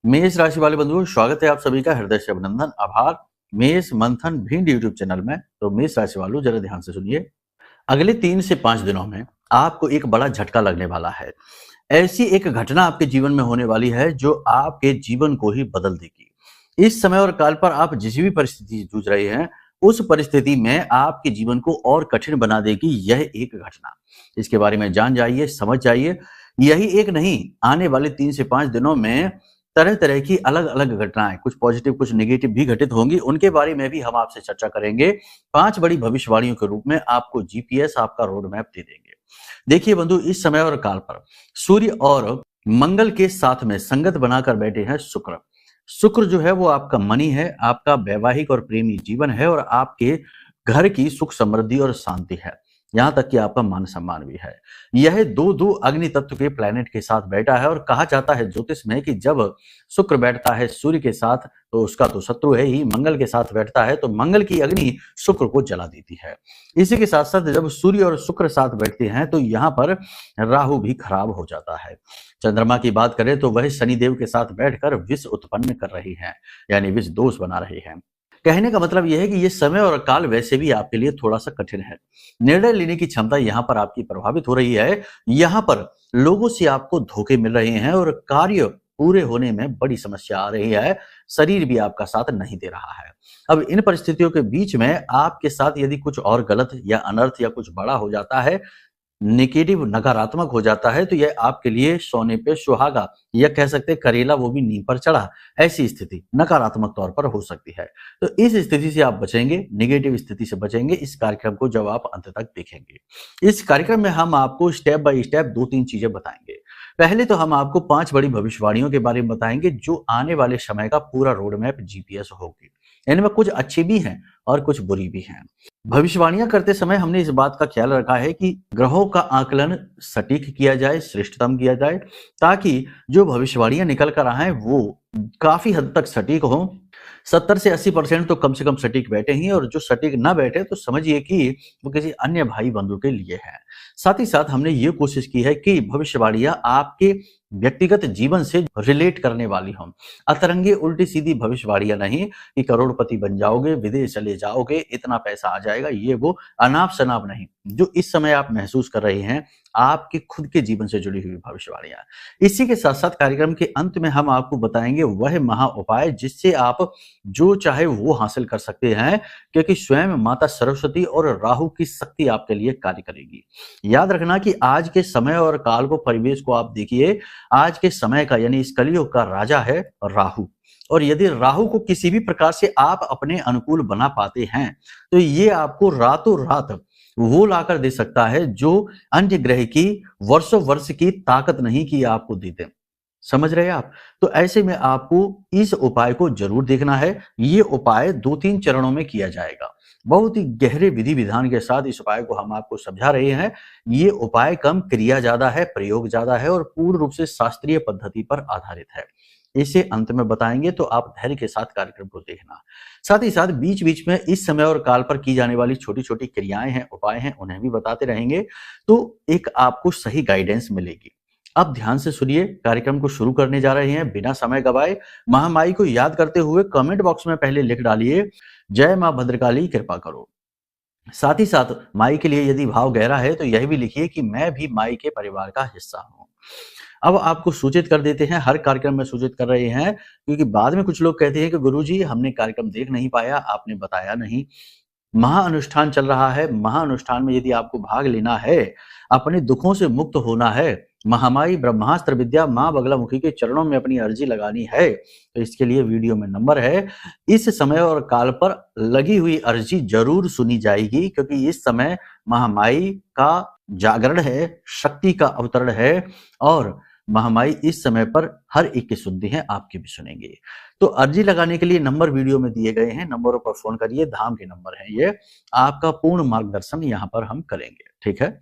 मेष राशि वाले बंधुओं, स्वागत है आप सभी का हृदय से अभिनंदन, आभार। मेष मंथन भिंड यूट्यूब चैनल में। तो मेष राशि वालों, जरा ध्यान से सुनिए। अगले 3 से 5 दिनों में आपको एक बड़ा झटका लगने वाला है। ऐसी एक घटना आपके जीवन में होने वाली है जो आपके जीवन को ही बदल देगी। इस समय और काल पर आप जिस भी परिस्थिति से जूझ रहे हैं, उस परिस्थिति में आपके जीवन को और कठिन बना देगी यह एक घटना। इसके बारे में जान जाइए, समझ जाइए। यही एक नहीं, आने वाले 3 से 5 दिनों में तरह तरह की अलग अलग घटनाएं, कुछ पॉजिटिव कुछ नेगेटिव भी घटित होंगी। उनके बारे में भी हम आपसे चर्चा करेंगे। 5 बड़ी भविष्यवाणियों के रूप में आपको जीपीएस आपका रोड मैप दे देंगे। देखिए बंधु, इस समय और काल पर सूर्य और मंगल के साथ में संगत बनाकर बैठे हैं शुक्र। शुक्र जो है वो आपका मनी है, आपका वैवाहिक और प्रेमी जीवन है, और आपके घर की सुख समृद्धि और शांति है। यहां तक कि आपका मान सम्मान भी है। यह दो अग्नि तत्व के प्लैनेट के साथ बैठा है, और कहा जाता है ज्योतिष में कि जब शुक्र बैठता है सूर्य के साथ तो उसका तो शत्रु है ही, मंगल के साथ बैठता है तो मंगल की अग्नि शुक्र को जला देती है। इसी के साथ साथ जब सूर्य और शुक्र साथ बैठते हैं तो यहाँ पर राहु भी खराब हो जाता है। चंद्रमा की बात करें तो वह शनिदेव के साथ बैठकर विष उत्पन्न कर रही है, यानी विष दोष बना रही है। कहने का मतलब यह है कि ये समय और काल वैसे भी आपके लिए थोड़ा सा कठिन है। निर्णय लेने की क्षमता यहाँ पर आपकी प्रभावित हो रही है। यहाँ पर लोगों से आपको धोखे मिल रहे हैं और कार्य पूरे होने में बड़ी समस्या आ रही है। शरीर भी आपका साथ नहीं दे रहा है। अब इन परिस्थितियों के बीच में आपके साथ यदि कुछ और गलत या अनर्थ या कुछ बड़ा हो जाता है, नेगेटिव नकारात्मक हो जाता है, तो यह आपके लिए सोने पे सुहागा या कह सकते हैं करेला वो भी नींव पर चढ़ा, ऐसी स्थिति नकारात्मक तौर पर हो सकती है। तो इस स्थिति से आप बचेंगे, नेगेटिव स्थिति से बचेंगे इस कार्यक्रम को जब आप अंत तक देखेंगे। इस कार्यक्रम में हम आपको स्टेप बाय स्टेप 2-3 चीजें बताएंगे। पहले तो हम आपको 5 बड़ी भविष्यवाणियों के बारे में बताएंगे जो आने वाले समय का पूरा रोड मैप जीपीएस होगी। इनमें कुछ अच्छी भी हैं और कुछ बुरी भी हैं। भविष्यवाणियां करते समय हमने इस बात का ख्याल रखा है कि ग्रहों का आकलन सटीक किया जाए, श्रेष्ठतम किया जाए, ताकि जो भविष्यवाणियां निकल कर आए वो काफी हद तक सटीक हो। 70 से 80% तो कम से कम सटीक बैठे ही, और जो सटीक ना बैठे तो समझिए कि वो किसी अन्य भाई बंधु के लिए है। साथ ही साथ हमने ये कोशिश की है कि भविष्यवाणियां आपके व्यक्तिगत जीवन से रिलेट करने वाली हों। अतरंगी उल्टी सीधी भविष्यवाणियां नहीं कि करोड़पति बन जाओगे, विदेश चले जाओगे, इतना पैसा आ जाएगा, ये वो अनाप शनाप नहीं। जो इस समय आप महसूस कर रहे हैं आपके खुद के जीवन से जुड़ी हुई भविष्यवाणियां। इसी के साथ साथ कार्यक्रम के अंत में हम आपको बताएंगे वह महा उपाय जिससे आप जो चाहे वो हासिल कर सकते हैं, क्योंकि स्वयं माता सरस्वती और राहु की शक्ति आपके लिए कार्य करेगी। याद रखना कि आज के समय और काल को, परिवेश को आप देखिए, आज के समय का यानी इस कलयुग का राजा है राहु। और यदि राहु को किसी भी प्रकार से आप अपने अनुकूल बना पाते हैं तो ये आपको रातों रात वो लाकर दे सकता है जो अन्य ग्रह की वर्षों वर्ष की ताकत नहीं की आपको देते। समझ रहे हैं आप? तो ऐसे में आपको इस उपाय को जरूर देखना है। ये उपाय 2-3 चरणों में किया जाएगा। बहुत ही गहरे विधि विधान के साथ इस उपाय को हम आपको समझा रहे हैं। ये उपाय कम, क्रिया ज्यादा है, प्रयोग ज्यादा है और पूर्ण रूप से शास्त्रीय पद्धति पर आधारित है। इसे अंत में बताएंगे तो आप धैर्य के साथ कार्यक्रम को देखना। साथ ही साथ बीच बीच में इस समय और काल पर की जाने वाली छोटी छोटी क्रियाएं हैं, उपाय हैं, उन्हें भी बताते रहेंगे, तो एक आपको सही गाइडेंस मिलेगी। अब ध्यान से सुनिए, कार्यक्रम को शुरू करने जा रहे हैं बिना समय गवाए। महामाई को याद करते हुए कमेंट बॉक्स में पहले लिख डालिए, जय मां भद्रकाली कृपा करो। साथ ही साथ माई के लिए यदि भाव गहरा है तो यह भी लिखिए कि मैं भी माई के परिवार का हिस्सा हूं। अब आपको सूचित कर देते हैं, हर कार्यक्रम में सूचित कर रहे हैं, क्योंकि बाद में कुछ लोग कहते हैं कि गुरुजी हमने कार्यक्रम देख नहीं पाया, आपने बताया नहीं। महाअनुष्ठान चल रहा है। महाअनुष्ठान में यदि आपको भाग लेना है, अपने दुखों से मुक्त होना है, महामाई ब्रह्मास्त्र विद्या मां बगलामुखी के चरणों में अपनी अर्जी लगानी है, तो इसके लिए वीडियो में नंबर है। इस समय और काल पर लगी हुई अर्जी जरूर सुनी जाएगी, क्योंकि इस समय महामाई का जागरण है, शक्ति का अवतरण है, और महामाई इस समय पर हर एक की सुनती है, आपकी भी सुनेंगे। तो अर्जी लगाने के लिए नंबर वीडियो में दिए गए हैं, नंबरों पर फोन करिए, धाम के नंबर हैं ये। आपका पूर्ण मार्गदर्शन यहाँ पर हम करेंगे, ठीक है।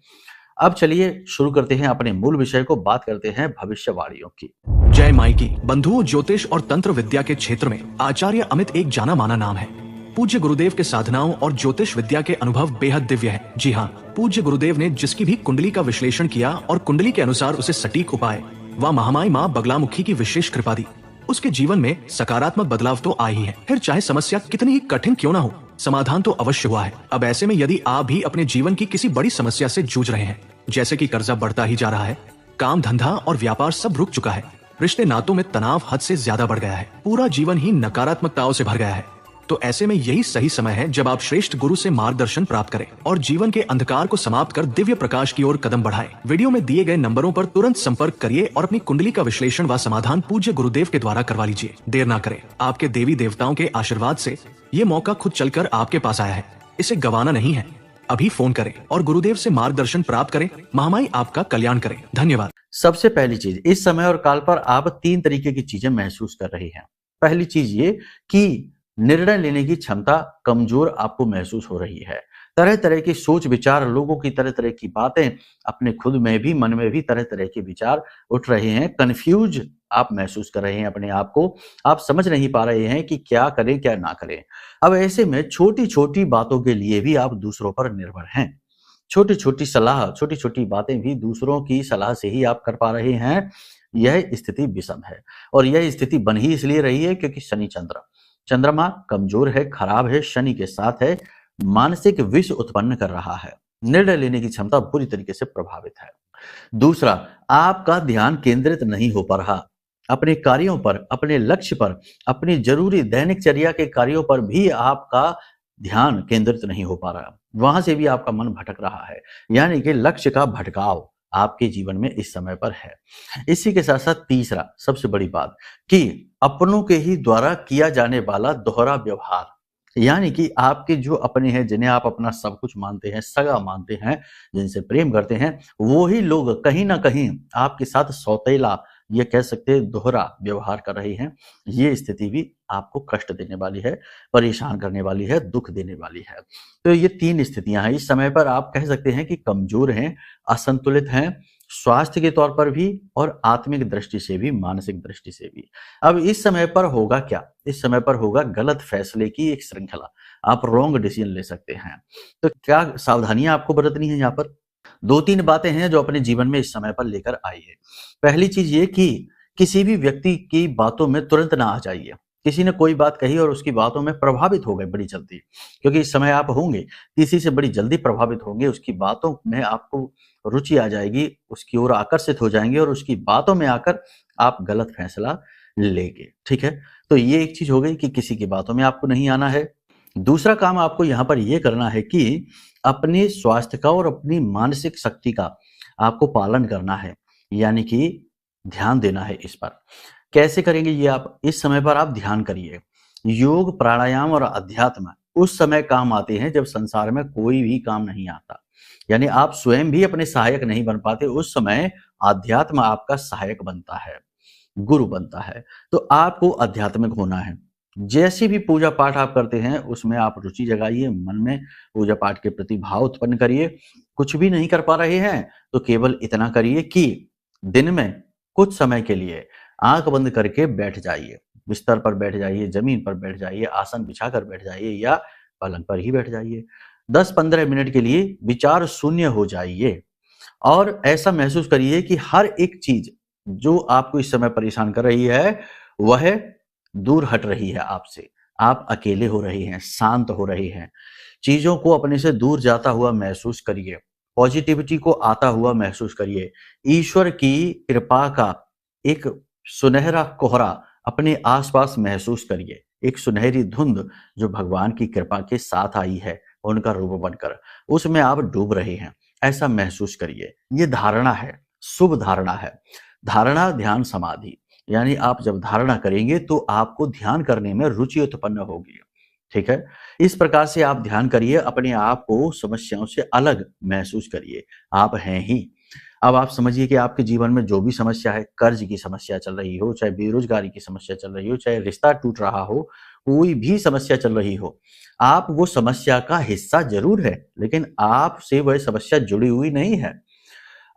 अब चलिए शुरू करते हैं अपने मूल विषय को, बात करते हैं भविष्यवाणियों की। जय माई की। बंधुओं, ज्योतिष और तंत्र विद्या के क्षेत्र में आचार्य अमित एक जाना माना नाम है। पूज्य गुरुदेव के साधनाओं और ज्योतिष विद्या के अनुभव बेहद दिव्य है। जी हाँ, पूज्य गुरुदेव ने जिसकी भी कुंडली का विश्लेषण किया और कुंडली के अनुसार उसे सटीक उपाय व महामाई माँ बगलामुखी की विशेष कृपा दी। उसके जीवन में सकारात्मक बदलाव तो आए ही है। फिर चाहे समस्या कितनी ही कठिन क्यों ना हो, समाधान तो अवश्य हुआ है। अब ऐसे में यदि आप भी अपने जीवन की किसी बड़ी समस्या से जूझ रहे हैं, जैसे कि कर्जा बढ़ता ही जा रहा है, काम धंधा और व्यापार सब रुक चुका है, रिश्ते नातों में तनाव हद से ज्यादा बढ़ गया है, पूरा जीवन ही नकारात्मकताओं से भर गया है, तो ऐसे में यही सही समय है जब आप श्रेष्ठ गुरु से मार्गदर्शन प्राप्त करें और जीवन के अंधकार को समाप्त कर दिव्य प्रकाश की ओर कदम बढ़ाएं। वीडियो में दिए गए नंबरों पर तुरंत संपर्क करिए और अपनी कुंडली का विश्लेषण व समाधान पूज्य गुरुदेव के द्वारा करवा लीजिए। देर ना करें, आपके देवी देवताओं के आशीर्वाद से ये मौका खुद चलकर आपके पास आया है, इसे गंवाना नहीं है। अभी फोन करें और गुरुदेव से मार्गदर्शन प्राप्त करें। महामाई आपका कल्याण करें। धन्यवाद। सबसे पहली चीज, इस समय और काल पर आप 3 तरीके की चीजें महसूस कर रही हैं। पहली चीज ये कि निर्णय लेने की क्षमता कमजोर आपको महसूस हो रही है। तरह तरह की सोच विचार, लोगों की तरह तरह की बातें, अपने खुद में भी, मन में भी तरह तरह के विचार उठ रहे हैं। कंफ्यूज आप महसूस कर रहे हैं अपने आप को। आप समझ नहीं पा रहे हैं कि क्या करें क्या ना करें। अब ऐसे में छोटी छोटी बातों के लिए भी आप दूसरों पर निर्भर हैं। छोटी छोटी सलाह, छोटी छोटी बातें भी दूसरों की सलाह से ही आप कर पा रहे हैं। यह स्थिति विषम है और यह स्थिति बन ही इसलिए रही है क्योंकि शनि चंद्रमा कमजोर है, खराब है, शनि के साथ है, मानसिक विष उत्पन्न कर रहा है। निर्णय लेने की क्षमता पूरी तरीके से प्रभावित है। दूसरा, आपका ध्यान केंद्रित नहीं हो पा रहा अपने कार्यों पर, अपने लक्ष्य पर, अपनी जरूरी दैनिकचर्या के कार्यों पर भी आपका ध्यान केंद्रित नहीं हो पा रहा। वहां से भी आपका मन भटक रहा है, यानी कि लक्ष्य का भटकाव आपके जीवन में इस समय पर है। इसी के साथ साथ तीसरा सबसे बड़ी बात कि अपनों के ही द्वारा किया जाने वाला दोहरा व्यवहार, यानी कि आपके जो अपने हैं, जिन्हें आप अपना सब कुछ मानते हैं, सगा मानते हैं, जिनसे प्रेम करते हैं, वो ही लोग कहीं ना कहीं आपके साथ सौतेला, ये कह सकते हैं दोहरा व्यवहार कर रहे हैं। ये स्थिति भी आपको कष्ट देने वाली है, परेशान करने वाली है, दुख देने वाली है। तो ये 3 स्थितियां हैं। इस समय पर आप कह सकते हैं कि कमजोर हैं, असंतुलित हैं, स्वास्थ्य के तौर पर भी और आत्मिक दृष्टि से भी, मानसिक दृष्टि से भी। अब इस समय पर होगा क्या? इस समय पर होगा गलत फैसले की एक श्रृंखला। आप रॉन्ग डिसीजन ले सकते हैं। तो क्या सावधानियां आपको बरतनी है? यहाँ पर 2-3 बातें हैं जो अपने जीवन में इस समय पर लेकर आई है। पहली चीज ये कि किसी भी व्यक्ति की बातों में तुरंत ना आ जाइए। किसी ने कोई बात कही और उसकी बातों में प्रभावित हो गए बड़ी जल्दी, क्योंकि इस समय आप होंगे किसी से बड़ी जल्दी प्रभावित होंगे, उसकी बातों में आपको रुचि आ जाएगी, उसकी ओर आकर्षित हो जाएंगे और उसकी बातों में आकर आप गलत फैसला लेंगे। ठीक है, तो ये एक चीज हो गई कि किसी की बातों में आपको नहीं आना है। दूसरा काम आपको यहाँ पर यह करना है कि अपने स्वास्थ्य का और अपनी मानसिक शक्ति का आपको पालन करना है, यानी कि ध्यान देना है इस पर। कैसे करेंगे ये आप? इस समय पर आप ध्यान करिए। योग, प्राणायाम और अध्यात्म उस समय काम आते हैं जब संसार में कोई भी काम नहीं आता, यानी आप स्वयं भी अपने सहायक नहीं बन पाते। उस समय अध्यात्म आपका सहायक बनता है, गुरु बनता है। तो आपको आध्यात्मिक होना है। जैसी भी पूजा पाठ आप करते हैं उसमें आप रुचि जगाइए, मन में पूजा पाठ के प्रति भाव उत्पन्न करिए। कुछ भी नहीं कर पा रहे हैं तो केवल इतना करिए कि दिन में कुछ समय के लिए आंख बंद करके बैठ जाइए, बिस्तर पर बैठ जाइए, जमीन पर बैठ जाइए, आसन बिछाकर बैठ जाइए या पलंग पर ही बैठ जाइए। 10-15 मिनट के लिए विचार शून्य हो जाइए और ऐसा महसूस करिए कि हर एक चीज जो आपको इस समय परेशान कर रही है वह दूर हट रही है आपसे। आप अकेले हो रहे हैं, शांत हो रहे हैं। चीजों को अपने से दूर जाता हुआ महसूस करिए, पॉजिटिविटी को आता हुआ महसूस करिए। ईश्वर की कृपा का एक सुनहरा कोहरा अपने आसपास महसूस करिए, एक सुनहरी धुंध जो भगवान की कृपा के साथ आई है उनका रूप बनकर, उसमें आप डूब रहे हैं, ऐसा महसूस करिए। ये धारणा है, शुभ धारणा है। धारणा, ध्यान, समाधि, यानी आप जब धारणा करेंगे तो आपको ध्यान करने में रुचि उत्पन्न होगी। ठीक है, इस प्रकार से आप ध्यान करिए, अपने आप को समस्याओं से अलग महसूस करिए, आप हैं ही। अब आप समझिए कि आपके जीवन में जो भी समस्या है, कर्ज की समस्या चल रही हो, चाहे बेरोजगारी की समस्या चल रही हो, चाहे रिश्ता टूट रहा हो, कोई भी समस्या चल रही हो, आप वो समस्या का हिस्सा जरूर है, लेकिन आपसे वह समस्या जुड़ी हुई नहीं है।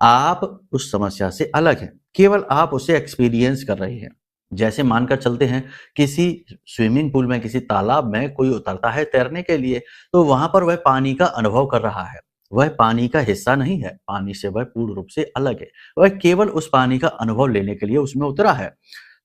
आप उस समस्या से अलग हैं, केवल आप उसे एक्सपीरियंस कर रहे हैं। जैसे मानकर चलते हैं किसी स्विमिंग पूल में, किसी तालाब में कोई उतरता है तैरने के लिए, तो वहां पर वह पानी का अनुभव कर रहा है। वह पानी का हिस्सा नहीं है, पानी से वह पूर्ण रूप से अलग है। वह केवल उस पानी का अनुभव लेने के लिए उसमें उतरा है।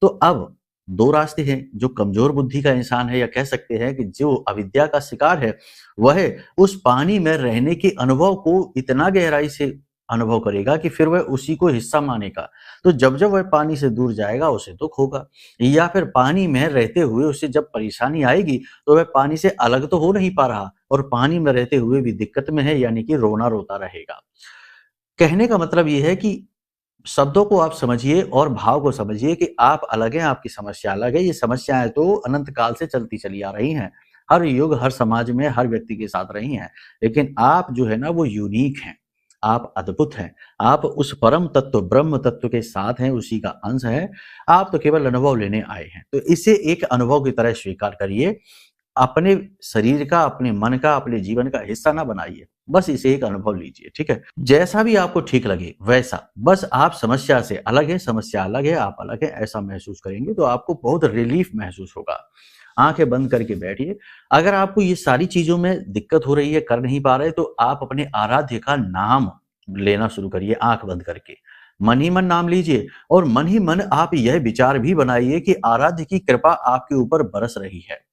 तो अब दो रास्ते हैं। जो कमजोर बुद्धि का इंसान है, या कह सकते हैं कि जो अविद्या का शिकार है, वह उस पानी में रहने के अनुभव को इतना गहराई से अनुभव करेगा कि फिर वह उसी को हिस्सा मानेगा। तो जब जब वह पानी से दूर जाएगा उसे दुख होगा, या फिर पानी में रहते हुए उसे जब परेशानी आएगी तो वह पानी से अलग तो हो नहीं पा रहा और पानी में रहते हुए भी दिक्कत में है, यानी कि रोना रोता रहेगा। कहने का मतलब ये है कि शब्दों को आप समझिए और भाव को समझिए कि आप अलग हैं, आपकी समस्या अलग है। ये समस्याएं तो अनंत काल से चलती चली आ रही हैं, हर युग, हर समाज में, हर व्यक्ति के साथ रही हैं। लेकिन आप जो है ना, वो यूनिक हैं, आप अद्भुत हैं, आप उस परम तत्व, ब्रह्म तत्व के साथ हैं, उसी का अंश है। आप तो केवल अनुभव लेने आए हैं, तो इसे एक अनुभव की तरह स्वीकार करिए। अपने शरीर का, अपने मन का, अपने जीवन का हिस्सा ना बनाइए, बस इसे एक अनुभव लीजिए, ठीक है? जैसा भी आपको ठीक लगे वैसा, बस आप समस्या से अलग है, समस्या अलग है, आप अलग है, ऐसा महसूस करेंगे तो आपको बहुत रिलीफ महसूस होगा। आंखें बंद करके बैठिए। अगर आपको ये सारी चीजों में दिक्कत हो रही है, कर नहीं पा रहे, तो आप अपने आराध्य का नाम लेना शुरू करिए आंख बंद करके। मन ही मन नाम लीजिए और मन ही मन आप यह विचार भी बनाइए कि आराध्य की कृपा आपके ऊपर बरस रही है।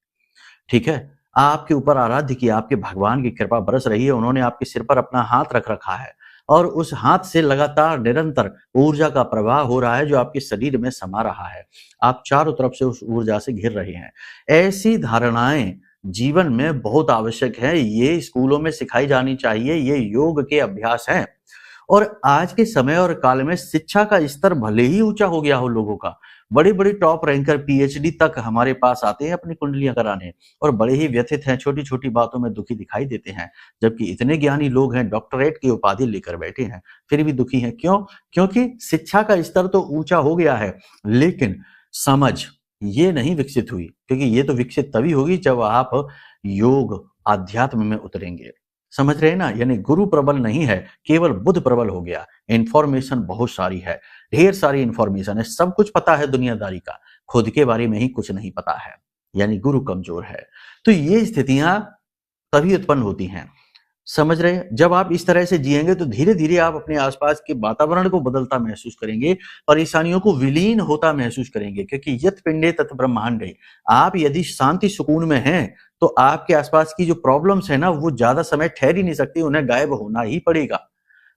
ठीक है? आपके ऊपर आराध्य की, आपके भगवान की कृपा बरस रही है, उन्होंने आपके सिर पर अपना हाथ रख रखा है और उस हाथ से लगातार निरंतर ऊर्जा का प्रवाह हो रहा है जो आपके शरीर में समा रहा है। आप चारों तरफ से उस ऊर्जा से घिर रहे हैं। ऐसी धारणाएं जीवन में बहुत आवश्यक है, ये स्कूलों में सिखाई जानी चाहिए, ये योग के अभ्यास हैं। और आज के समय और काल में शिक्षा का स्तर भले ही ऊंचा हो गया हो लोगों का, बड़ी-बड़ी टॉप रैंकर पीएचडी तक हमारे पास आते हैं अपनी कुंडलियां कराने और बड़े ही व्यथित हैं, छोटी-छोटी बातों में दुखी दिखाई देते हैं। जबकि इतने ज्ञानी लोग हैं, डॉक्टरेट की उपाधि लेकर बैठे हैं, फिर भी दुखी हैं। क्यों? क्योंकि शिक्षा का स्तर तो ऊंचा हो गया है, लेकिन समझ ये नहीं विकसित हुई, क्योंकि ये तो विकसित तभी होगी जब आप योग, आध्यात्म में उतरेंगे। समझ रहे हैं ना? यानी गुरु प्रबल नहीं है, केवल बुद्ध प्रबल हो गया। इंफॉर्मेशन बहुत सारी है, ढेर सारी इंफॉर्मेशन है, सब कुछ पता है दुनियादारी का, खुद के बारे में ही कुछ नहीं पता है, यानी गुरु कमजोर है। तो ये स्थितियां तभी उत्पन्न होती हैं। समझ रहे हैं? जब आप इस तरह से जिएंगे तो धीरे-धीरे आप अपने आसपास के वातावरण को बदलता महसूस करेंगे, परेशानियों को विलीन होता महसूस करेंगे, क्योंकि यत् पिंडे तत् ब्रह्मांडे। आप यदि शांति सुकून में हैं, तो आपके आसपास की जो प्रॉब्लम्स है ना, वो ज्यादा समय ठहर ही नहीं सकती, उन्हें गायब होना ही पड़ेगा।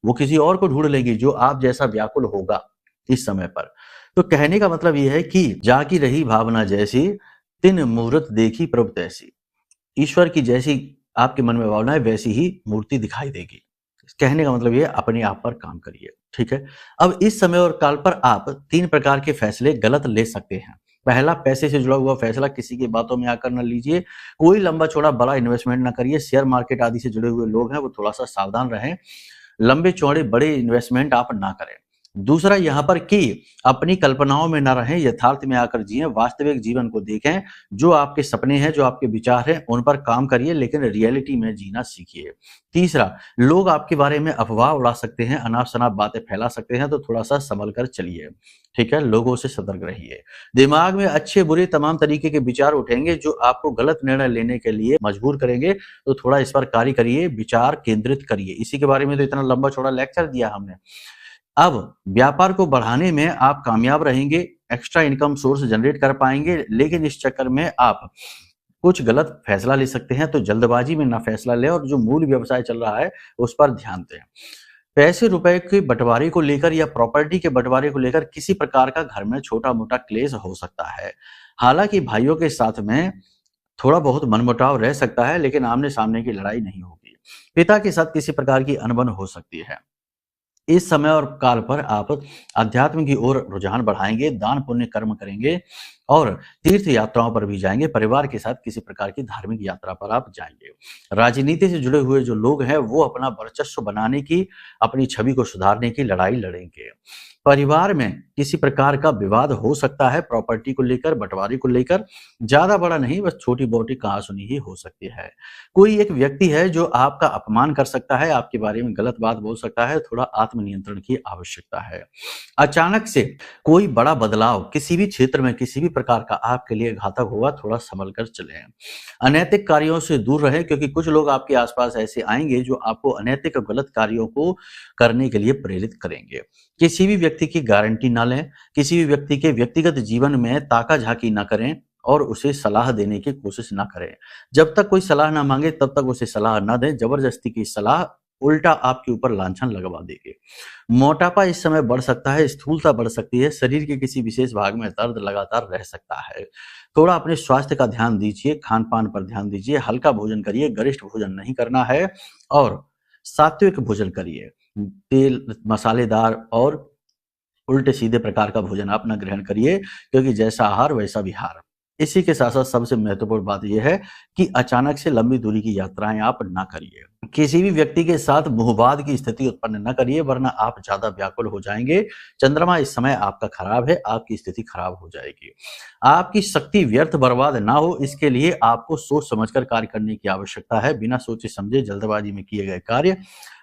वो किसी और को ढूंढ लेंगे जो आप जैसा व्याकुल होगा इस समय पर। तो कहने का मतलब ये है कि जाकी रही भावना जैसी, तिन मूरत देखी प्रभु तैसी। ईश्वर की जैसी आपके मन में भावना है, वैसी ही मूर्ति दिखाई देगी। कहने का मतलब ये है, अपने आप पर काम करिए, ठीक है? अब इस समय और काल पर आप 3 प्रकार के फैसले गलत ले सकते हैं। पहला, पैसे से जुड़ा हुआ फैसला किसी की बातों में आकर न लीजिए। कोई लंबा-चौड़ा बड़ा इन्वेस्टमेंट ना करिए। शेयर मार्केट आदि से जुड़े हुए लोग हैं, वो थोड़ा-सा सावधान रहें। लंबे-चौड़े बड़े इन्वेस्टमेंट आप ना करें। दूसरा यहाँ पर कि अपनी कल्पनाओं में ना रहें, यथार्थ में आकर जिएं, वास्तविक जीवन को देखें। जो आपके सपने हैं, जो आपके विचार हैं, उन पर काम करिए, लेकिन रियलिटी में जीना सीखिए। तीसरा, लोग आपके बारे में अफवाह उड़ा सकते हैं, अनाप-शनाप बातें फैला सकते हैं, तो थोड़ा-सा संभल कर चलिए, ठीक है? लोगों से सतर्क रहिए। दिमाग में अच्छे-बुरे तमाम तरीके के विचार उठेंगे जो आपको गलत निर्णय लेने के लिए मजबूर करेंगे, तो थोड़ा इस पर कार्य करिए, विचार केंद्रित करिए। इसी के बारे में तो इतना लंबा-चौड़ा लेक्चर दिया हमने। अब व्यापार को बढ़ाने में आप कामयाब रहेंगे, एक्स्ट्रा इनकम सोर्स जनरेट कर पाएंगे, लेकिन इस चक्कर में आप कुछ गलत फैसला ले सकते हैं, तो जल्दबाजी में ना फैसला लें और जो मूल व्यवसाय चल रहा है उस पर ध्यान दें। पैसे रुपए के बंटवारे को लेकर या प्रॉपर्टी के बंटवारे को लेकर किसी प्रकार का घर में छोटा-मोटा क्लेश हो सकता है। हालांकि भाइयों के साथ में थोड़ा बहुत मनमुटाव रह सकता है, लेकिन आमने-सामने की लड़ाई नहीं होगी। पिता के साथ किसी प्रकार की अनबन हो सकती है। इस समय और काल पर आप अध्यात्म की ओर रुझान बढ़ाएंगे, दान पुण्य कर्म करेंगे और तीर्थ यात्राओं पर भी जाएंगे। परिवार के साथ किसी प्रकार की धार्मिक यात्रा पर आप जाएंगे। राजनीति से जुड़े हुए जो लोग हैं, वो अपना वर्चस्व बनाने की, अपनी छवि को सुधारने की लड़ाई लड़ेंगे। परिवार में किसी प्रकार का विवाद हो सकता है, प्रॉपर्टी को लेकर, बंटवारे को लेकर। ज्यादा बड़ा नहीं, बस छोटी-मोटी कहासुनी ही हो सकती है। कोई एक व्यक्ति है जो आपका अपमान कर सकता है, आपके बारे में गलत बात बोल सकता है, थोड़ा आत्मनियंत्रण की आवश्यकता है। अचानक से कोई बड़ा बदलाव किसी भी क्षेत्र में, किसी भी प्रकार का आपके लिए घातक होगा, थोड़ा संभल कर चलें। अनैतिक कार्यों से दूर रहें, क्योंकि कुछ लोग आपके आसपास ऐसे आएंगे जो आपको अनैतिक और गलत कार्यों को करने के लिए प्रेरित करेंगे। किसी भी व्यक्ति की गारंटी ना लें, किसी भी व्यक्ति के व्यक्तिगत जीवन में ताका-झाकी ना करें और उसे सलाह देने की कोशिश ना करें। जब तक कोई सलाह ना माँगे तब तक उसे सलाह ना दें, ज़बरदस्ती की सलाह उल्टा आपके ऊपर लांछन लगवा देगी। मोटापा इस समय बढ़ सकता है, स्थूलता बढ़ सकती है, शरीर के किसी विशेष भाग में दर्द लगातार रह सकता है। थोड़ा अपने स्वास्थ्य का ध्यान दीजिए, खान-पान पर ध्यान दीजिए, हल्का भोजन करिए, गरिष्ठ भोजन नहीं करना है और सात्विक भोजन करिए। तेल, मसालेदार और उल्टे-सीधे प्रकार का भोजन आप ना ग्रहण करिए, क्योंकि जैसा आहार वैसा विहार। इसी के साथ-साथ सबसे महत्वपूर्ण बात ये है कि अचानक से लंबी दूरी की यात्राएँ आप ना करिए। किसी भी व्यक्ति के साथ मुहवाद की स्थिति उत्पन्न न करिए, वरना आप ज़्यादा व्याकुल हो जाएँगे। चंद्रमा इस समय आपका खराब है, आपकी स्थिति खराब हो जाएगी। आपकी शक्ति व्यर्थ बर्बाद ना हो, इसके लिए आपको सोच समझकर कार्य करने की आवश्यकता है। बिना सोचे-समझे जल्दबाजी में किए गए कार्य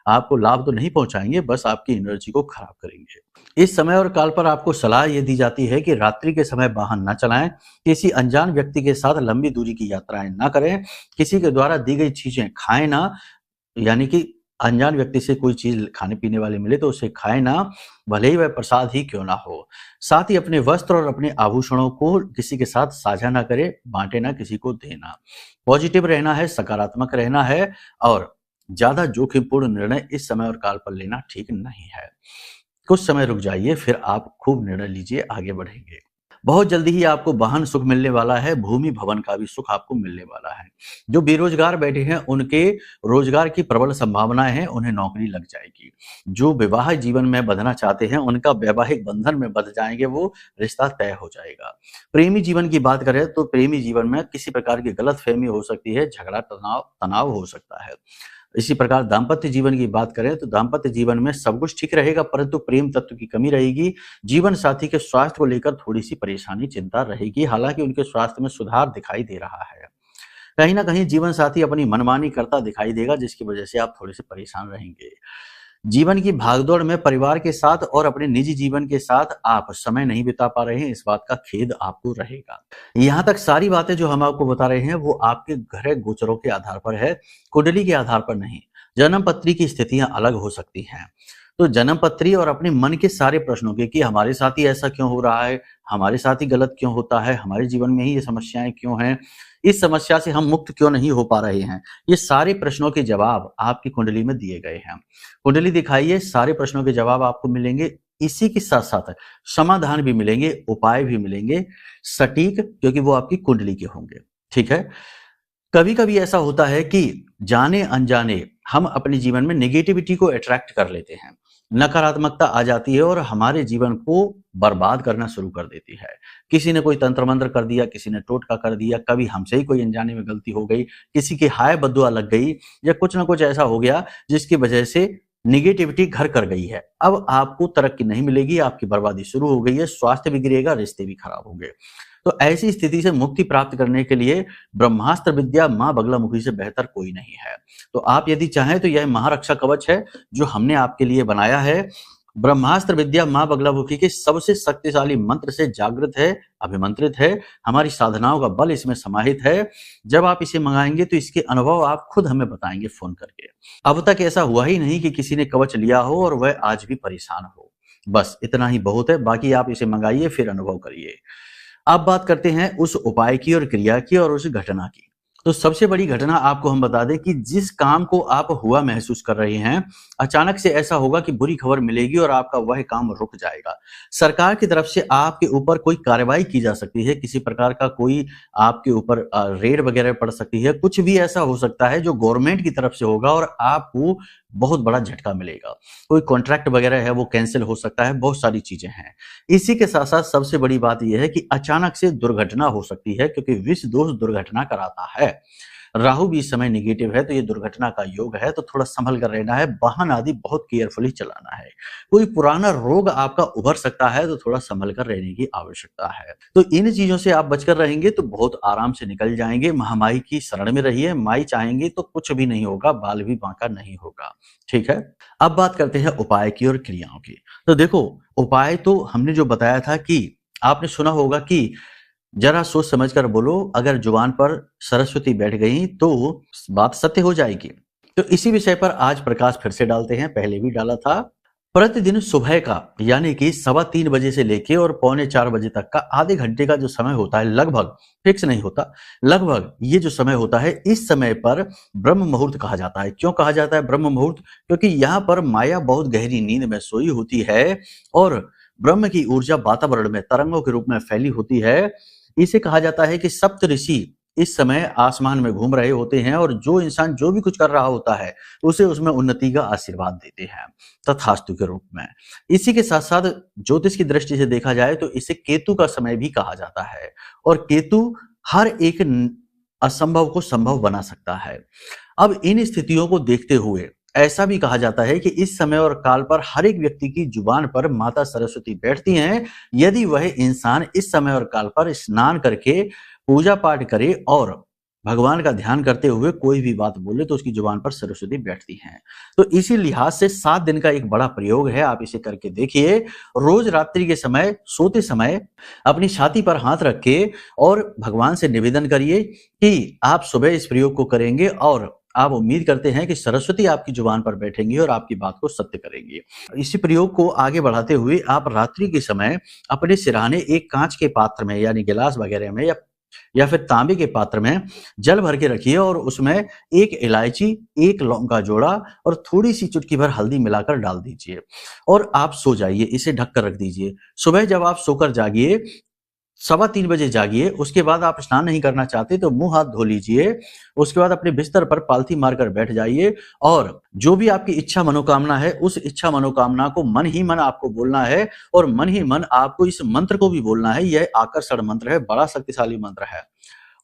आपको लाभ तो नहीं पहुँचाएँगे, बस आपकी एनर्जी को खराब करेंगे। इस समय और काल पर आपको सलाह ये दी जाती है कि रात्रि के समय वाहन ना चलाएँ, किसी अनजान व्यक्ति के साथ लंबी दूरी की यात्राएँ ना करें, किसी के द्वारा दी गई चीज़ें खाएँ ना, यानी कि अनजान व्यक्ति से कोई चीज़ खाने-पीने वाली मिले तो उसे खाएँ ना, भले ही वह प्रसाद ही क्यों ना हो। साथ ही अपने वस्त्र और अपने आभूषणों को किसी के साथ साझा ना करें, बाँटे ना, किसी को देना। पॉजिटिव रहना है, सकारात्मक रहना है और ज़्यादा जोखिमपूर्ण निर्णय इस समय और काल पर लेना ठीक नहीं है। कुछ समय रुक जाइए, फिर आप खूब निर्णय लीजिए, आगे बढ़ेंगे। बहुत जल्दी ही आपको वाहन सुख मिलने वाला है, भूमि भवन का भी सुख आपको मिलने वाला है। जो बेरोजगार बैठे हैं, उनके रोजगार की प्रबल संभावनाएं हैं, उन्हें नौकरी लग जाएगी। जो विवाह जीवन में बंधना चाहते हैं, उनका वैवाहिक बंधन में बंध जाएंगे, वो रिश्ता तय हो जाएगा। प्रेमी जीवन की बात करें तो प्रेमी जीवन में किसी प्रकार की गलतफहमी हो सकती है, झगड़ा तनाव हो सकता है। इसी प्रकार दाम्पत्य जीवन की बात करें तो दाम्पत्य जीवन में सब कुछ ठीक रहेगा, परंतु प्रेम तत्व की कमी रहेगी। जीवन साथी के स्वास्थ्य को लेकर थोड़ी सी परेशानी, चिंता रहेगी, हालांकि उनके स्वास्थ्य में सुधार दिखाई दे रहा है। कहीं ना कहीं जीवन साथी अपनी मनमानी करता दिखाई देगा, जिसकी वजह से आप थोड़े से परेशान रहेंगे। जीवन की भागदौड़ में परिवार के साथ और अपने निजी जीवन के साथ आप समय नहीं बिता पा रहे हैं, इस बात का खेद आपको रहेगा। यहाँ तक सारी बातें जो हम आपको बता रहे हैं वो आपके ग्रह गोचरों के आधार पर है, कुंडली के आधार पर नहीं। जन्म पत्री की स्थितियां अलग हो सकती हैं, तो जन्म पत्री और अपने मन के सारे प्रश्नों के कि हमारे साथ ही ऐसा क्यों हो रहा है, हमारे साथ ही गलत क्यों होता है, हमारे जीवन में ही ये समस्याएं क्यों हैं, इस समस्या से हम मुक्त क्यों नहीं हो पा रहे हैं, ये सारे प्रश्नों के जवाब आपकी कुंडली में दिए गए हैं। कुंडली दिखाइए, सारे प्रश्नों के जवाब आपको मिलेंगे। इसी के साथ साथ समाधान भी मिलेंगे, उपाय भी मिलेंगे सटीक, क्योंकि वो आपकी कुंडली के होंगे। ठीक है। कभी कभी ऐसा होता है कि जाने अनजाने हम अपने जीवन में नेगेटिविटी को अट्रैक्ट कर लेते हैं, नकारात्मकता आ जाती है और हमारे जीवन को बर्बाद करना शुरू कर देती है। किसी ने कोई तंत्र मंत्र कर दिया, किसी ने टोटका कर दिया, कभी हमसे ही कोई अनजाने में गलती हो गई, किसी की हाय बद्दुआ लग गई, या कुछ ना कुछ ऐसा हो गया जिसकी वजह से निगेटिविटी घर कर गई है। अब आपको तरक्की नहीं मिलेगी, आपकी बर्बादी शुरू हो गई है, स्वास्थ्य भी गिरेगा, रिश्ते भी खराब होंगे। तो ऐसी स्थिति से मुक्ति प्राप्त करने के लिए ब्रह्मास्त्र विद्या मां बगलामुखी से बेहतर कोई नहीं है। तो आप यदि चाहें तो यह महारक्षा कवच है जो हमने आपके लिए बनाया है। ब्रह्मास्त्र विद्या मां बगलामुखी के सबसे शक्तिशाली मंत्र से जागृत है, अभिमंत्रित है, हमारी साधनाओं का बल इसमें समाहित है। जब आप इसे मंगाएंगे तो इसके अनुभव आप खुद हमें बताएंगे फोन करके। अब तक ऐसा हुआ ही नहीं कि किसी ने कवच लिया हो और वह आज भी परेशान हो। बस इतना ही बहुत है, बाकी आप इसे मंगाइए, फिर अनुभव करिए। अब बात करते हैं उस उपाय की और क्रिया की और उस घटना की। तो सबसे बड़ी घटना आपको हम बता दें कि जिस काम को आप हुआ महसूस कर रहे हैं, अचानक से ऐसा होगा कि बुरी खबर मिलेगी और आपका वह काम रुक जाएगा। सरकार की तरफ से आपके ऊपर कोई कार्रवाई की जा सकती है, किसी प्रकार का कोई आपके ऊपर रेड वगैरह पड़ सकती है, कुछ भी ऐसा हो सकता है जो गवर्नमेंट की तरफ से होगा और आपको बहुत बड़ा झटका मिलेगा। कोई कॉन्ट्रैक्ट वगैरह है वो कैंसिल हो सकता है, बहुत सारी चीजें हैं। इसी के साथ साथ सबसे बड़ी बात यह है कि अचानक से दुर्घटना हो सकती है, क्योंकि विष दोष दुर्घटना कराता है। राहु भी इस समय निगेटिव है, तो ये दुर्घटना का योग है, तो थोड़ा संभल कर रहना है, वाहन आदि बहुत केयरफुली चलाना है। कोई पुराना रोग आपका उभर सकता है, तो थोड़ा संभल कर रहने की आवश्यकता है। तो इन चीजों से आप बचकर रहेंगे तो बहुत आराम से निकल जाएंगे। महामाई की शरण में रहिए, माई चाहेंगे तो कुछ भी नहीं होगा, बाल भी बांका नहीं होगा। ठीक है। अब बात करते हैं उपाय की और क्रियाओं की। तो देखो, उपाय तो हमने जो बताया था कि आपने सुना होगा कि जरा सोच समझकर बोलो, अगर जुबान पर सरस्वती बैठ गई तो बात सत्य हो जाएगी। तो इसी विषय पर आज प्रकाश फिर से डालते हैं, पहले भी डाला था। प्रतिदिन सुबह का यानी कि 3:15 बजे से लेके और 3:45 बजे तक का आधे घंटे का जो समय होता है, लगभग फिक्स नहीं होता, लगभग ये जो समय होता है, इस समय पर ब्रह्म मुहूर्त कहा जाता है। क्यों कहा जाता है ब्रह्म मुहूर्त? क्योंकि यहाँ पर माया बहुत गहरी नींद में सोई होती है और ब्रह्म की ऊर्जा वातावरण में तरंगों के रूप में फैली होती है। इसे कहा जाता है कि सप्त ऋषि इस समय आसमान में घूम रहे होते हैं और जो इंसान जो भी कुछ कर रहा होता है, उसे उसमें उन्नति का आशीर्वाद देते हैं तथास्तु के रूप में। इसी के साथ-साथ ज्योतिष की दृष्टि से देखा जाए तो इसे केतु का समय भी कहा जाता है और केतु हर एक असंभव को संभव बना सकता है। अब इन स्थितियों को देखते हुए ऐसा भी कहा जाता है कि इस समय और काल पर हर एक व्यक्ति की जुबान पर माता सरस्वती बैठती हैं। यदि वह इंसान इस समय और काल पर स्नान करके पूजा पाठ करे और भगवान का ध्यान करते हुए कोई भी बात बोले तो उसकी जुबान पर सरस्वती बैठती हैं। तो इसी लिहाज से 7 दिन का एक बड़ा प्रयोग है, आप इसे करके देखिए। रोज रात्रि के समय सोते समय अपनी छाती पर हाथ रख के और भगवान से निवेदन करिए कि आप सुबह इस प्रयोग को करेंगे और आप उम्मीद करते हैं कि सरस्वती आपकी जुबान पर बैठेंगी और आपकी बात को सत्य करेंगी। इसी प्रयोग को आगे बढ़ाते हुए आप रात्रि के समय अपने सिरहाने एक कांच के पात्र में यानी गिलास वगैरह में या फिर तांबे के पात्र में जल भर के रखिए और उसमें एक इलायची, एक लौंग का जोड़ा और थोड़ी सी चुटकी भर हल्दी मिलाकर डाल दीजिए और आप सो जाइए। इसे ढक कर रख दीजिए। सुबह जब आप सोकर जागिए, 3:15 बजे जागिए। उसके बाद आप स्नान नहीं करना चाहते तो मुंह हाथ धो लीजिए। उसके बाद अपने बिस्तर पर पालथी मारकर बैठ जाइए और जो भी आपकी इच्छा मनोकामना है, उस इच्छा मनोकामना को मन ही मन आपको बोलना है और मन ही मन आपको इस मंत्र को भी बोलना है। यह आकर्षण मंत्र है, बड़ा शक्तिशाली मंत्र है।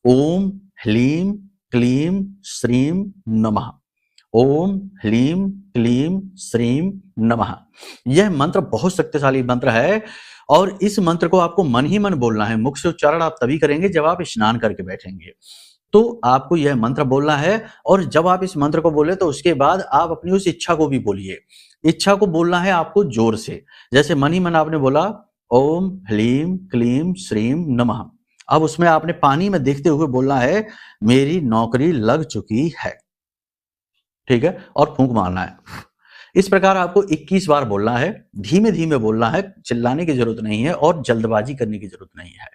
ओम ह्लीं क्लीं श्रीं नमः। ओम ह्लीं क्लीं श्रीं नमः। यह मंत्र बहुत शक्तिशाली मंत्र है और इस मंत्र को आपको मन ही मन बोलना है। मुख से उच्चारण आप तभी करेंगे जब आप स्नान करके बैठेंगे। तो आपको यह मंत्र बोलना है और जब आप इस मंत्र को बोले तो उसके बाद आप अपनी उस इच्छा को भी बोलिए। इच्छा को बोलना है आपको जोर से, जैसे मन ही मन आपने बोला ओम ह्लीं क्लीं श्रीं नमः। अब उसमें आपने पानी में देखते हुए बोलना है मेरी नौकरी लग चुकी है, ठीक है, और फूंक मारना है। इस प्रकार आपको 21 बार बोलना है। धीमे धीमे बोलना है, चिल्लाने की जरूरत नहीं है और जल्दबाजी करने की जरूरत नहीं है।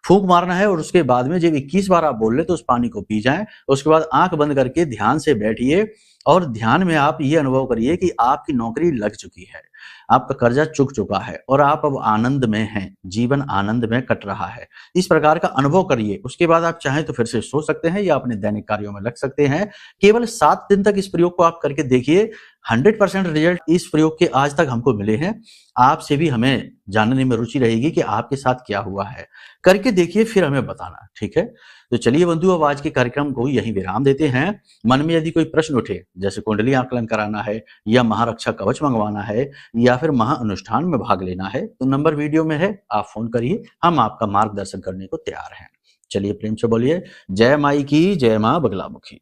फूंक मारना है और उसके बाद में जब 21 बार आप बोल ले तो उस पानी को पी जाएं। उसके बाद आंख बंद करके ध्यान से बैठिए और ध्यान में आप ये अनुभव करिए कि आपकी नौकरी लग चुकी है, आपका कर्जा चुक चुका है और आप अब आनंद में हैं, जीवन आनंद में कट रहा है। इस प्रकार का अनुभव करिए। उसके बाद आप चाहें तो फिर से सो सकते हैं या अपने दैनिक कार्यों में लग सकते हैं। केवल 7 दिन तक इस प्रयोग को आप करके देखिए। 100% रिजल्ट इस प्रयोग के आज तक हमको मिले हैं। आपसे भी हमें जानने में रुचि रहेगी कि आपके साथ क्या हुआ है। करके देखिए, फिर हमें बताना, ठीक है। तो चलिए बंधु, अब आज के कार्यक्रम को यहीं विराम देते हैं। मन में यदि कोई प्रश्न उठे, जैसे कुंडली आकलन कराना है या महारक्षा कवच मंगवाना है या फिर महाअनुष्ठान में भाग लेना है, तो नंबर वीडियो में है, आप फोन करिए, हम आपका मार्गदर्शन करने को तैयार हैं। चलिए प्रेम से बोलिए जय माई की, जय मां बगलामुखी।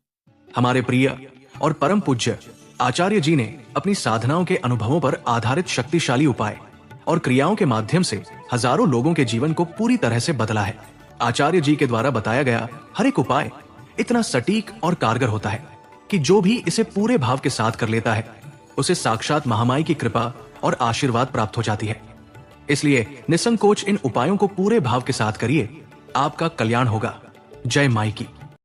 हमारे प्रिय और परम पूज्य आचार्य जी ने अपनी साधनाओं के अनुभवों पर आधारित शक्तिशाली उपाय और क्रियाओं के माध्यम से हजारों लोगों के जीवन को पूरी तरह से बदला है। आचार्य जी के द्वारा बताया गया हर एक उपाय इतना सटीक और कारगर होता है कि जो भी इसे पूरे भाव के साथ कर लेता है, उसे साक्षात महामाई की कृपा और आशीर्वाद प्राप्त हो जाती है। इसलिए निसंकोच इन उपायों को पूरे भाव के साथ करिए, आपका कल्याण होगा। जय माई की।